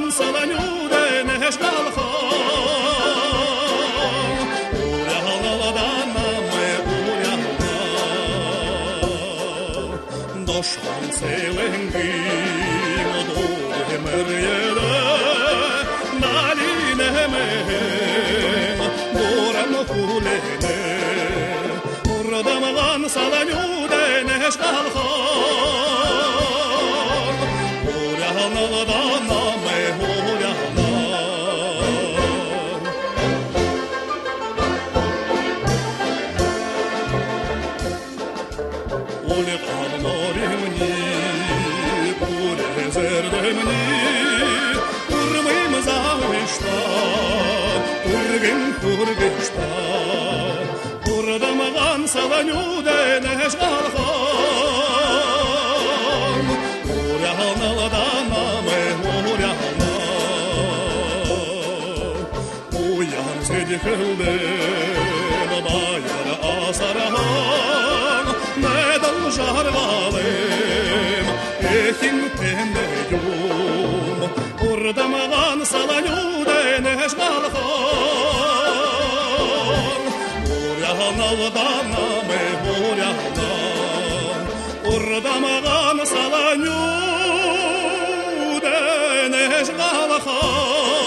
Урдамаган саланюде неш галхан Урягаладан наме урягна Дошхан селенги Модуге мерьеде Наline мehen Буран kulene Урдамаган саланюде неш галхан Урягаладан наме урягна Улетам моремни, улезердемни, урмым завишта, урген ургешта, урдамаган саланюде неш галхан, урягаладан наме урягна, уян седихылде, бабаяр асарахан, Medal jarvalem, ehin pendejum, Urdamagan salanyude nesh galhan, Uryahanaldan me uryahna, Urdamagan salanyude nesh galhan.